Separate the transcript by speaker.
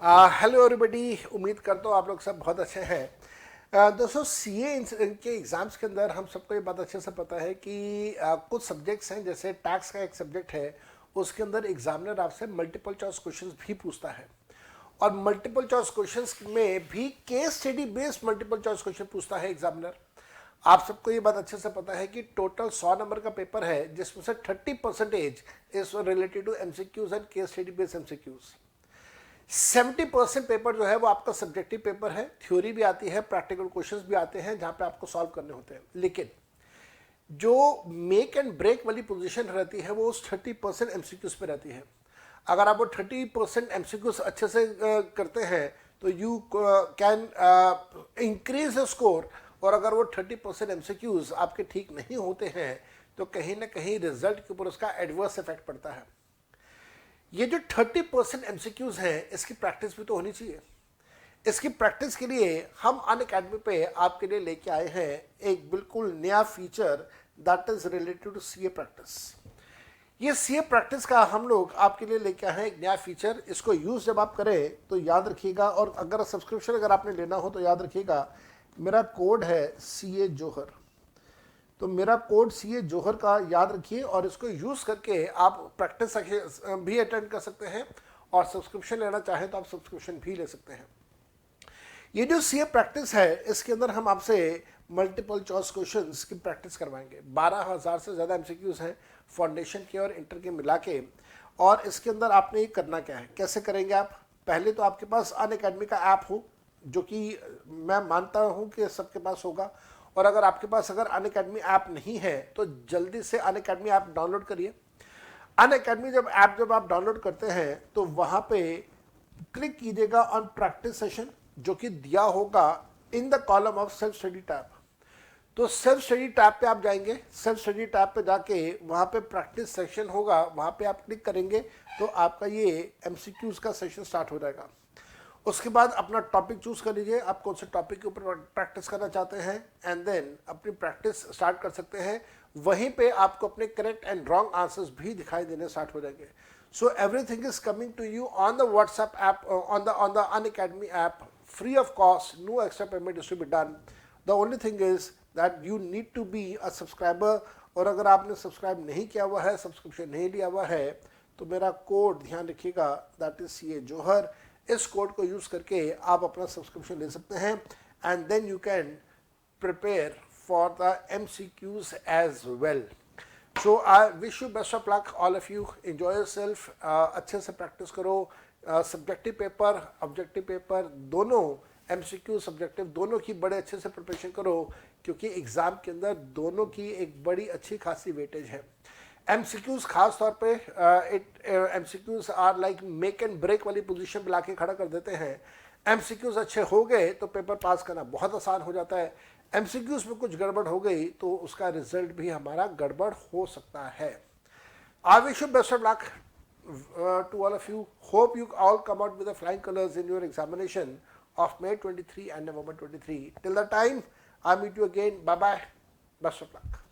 Speaker 1: Hello everybody, उम्मीद करता हूँ आप लोग सब बहुत अच्छे हैं। दोस्तों, सीए के एग्ज़ाम्स के अंदर हम सबको ये बात अच्छे से पता है कि कुछ सब्जेक्ट्स हैं, जैसे टैक्स का एक सब्जेक्ट है, उसके अंदर एग्जामिनर आपसे मल्टीपल चॉइस क्वेश्चंस भी पूछता है। और मल्टीपल चॉइस क्वेश्चंस में भी case study based multiple choice question पूछता है एग्जामिनर। आप सबको ये बात अच्छे से पता है कि टोटल 100 नंबर का पेपर है, जिसमें से 30% is related to MCQs and case study based MCQs. 70% paper जो है वो आपका सब्जेक्टिव पेपर है, थ्योरी भी आती है, प्रैक्टिकल क्वेश्चंस भी आते हैं जहां पे आपको सॉल्व करने होते हैं। लेकिन जो मेक एंड ब्रेक वाली पोजीशन रहती है वो उस 30% एमसीक्यूज पे रहती है। अगर आप वो 30% एमसीक्यूज अच्छे से करते हैं तो you can increase the score. और अगर वो 30% एमसीक्यूज आपके ठीक नहीं होते हैं तो कहीं ना कहीं रिजल्ट के ऊपर उसका एडवर्स इफेक्ट पड़ता है। ये जो 30% एमसीक्यूज हैं, इसकी प्रैक्टिस भी तो होनी चाहिए। इसकी प्रैक्टिस के लिए हम अनअकैडमी पे आपके लिए लेके आए हैं एक बिल्कुल नया feature, that is related to CA practice. ये सीए प्रैक्टिस का हम लोग आपके लिए लेके आए हैं एक नया फीचर। इसको यूज जब आप करें तो याद रखिएगा, और अगर सब्सक्रिप्शन अगर आपने लेना हो तो याद रखिएगा, मेरा कोड है सीए जोहर। तो मेरा कोड सीए जोहर का याद रखिए और इसको यूज करके आप प्रैक्टिस भी अटेंड कर सकते हैं, और सब्सक्रिप्शन लेना चाहें तो आप सब्सक्रिप्शन भी ले सकते हैं। ये जो सीए प्रैक्टिस है, इसके अंदर हम आपसे मल्टीपल चॉइस क्वेश्चंस की प्रैक्टिस करवाएंगे। 12,000 से ज़्यादा एमसीक्यूज हैं फाउंडेशन के और इंटर के मिला के। और इसके अंदर आपने ये करना क्या है, कैसे करेंगे आप? पहले तो आपके पास अनअकैडमी का ऐप हो, जो कि मैं मानता हूँ कि सबके पास होगा। और अगर आपके पास अगर अनअकैडमी ऐप नहीं है तो जल्दी से अनअकैडमी ऐप डाउनलोड करिए। अनअकैडमी जब आप डाउनलोड करते हैं तो वहाँ पे क्लिक कीजिएगा ऑन प्रैक्टिस सेशन, जो कि दिया होगा in the column of self study tab. तो सेल्फ स्टडी टैब पे आप जाएंगे, सेल्फ स्टडी टैब पे जाके वहाँ पे प्रैक्टिस सेशन होगा, वहाँ पे आप क्लिक करेंगे तो आपका ये एमसीक्यूज का सेशन स्टार्ट हो जाएगा। उसके बाद अपना टॉपिक चूज कर लीजिए, आप कौन से टॉपिक के ऊपर प्रैक्टिस करना चाहते हैं, एंड देन अपनी प्रैक्टिस स्टार्ट कर सकते हैं। वहीं पे आपको अपने करेक्ट एंड रॉन्ग आंसर्स भी दिखाई देने स्टार्ट हो जाएंगे। So everything is coming to you on the WhatsApp app, on the Unacademy app, free of cost, no extra payment is to be done. The only thing is that you need to be a subscriber. और अगर आपने subscribe नहीं किया हुआ है, subscription नहीं लिया हुआ है, तो मेरा कोड ध्यान रखिएगा, दैट इज सीए जोहर। इस कोड को यूज करके आप अपना सब्सक्रिप्शन ले सकते हैं, and then you can prepare for the MCQs as well. So I wish you best of luck all of you, enjoy yourself. अच्छे से प्रैक्टिस करो। सब्जेक्टिव पेपर, ऑब्जेक्टिव पेपर दोनों, एमसीक्यू सब्जेक्टिव दोनों की बड़े अच्छे से प्रिपरेशन करो, क्योंकि एग्जाम के अंदर दोनों की एक बड़ी अच्छी खासी वेटेज है। एमसीक्यूज खास तौर पे MCQs are like make and break वाली पोजीशन पे लाके खड़ा कर देते हैं। एमसीक्यूज अच्छे हो गए तो पेपर पास करना बहुत आसान हो जाता है। एमसीक्यूज में कुछ गड़बड़ हो गई तो उसका रिजल्ट भी हमारा गड़बड़ हो सकता है। आई wish you best of luck to all of you. Hope you all come out with the flying colors in your examination of May 23 and November 23. Till that time, I'll meet you again. Bye bye. Best of luck.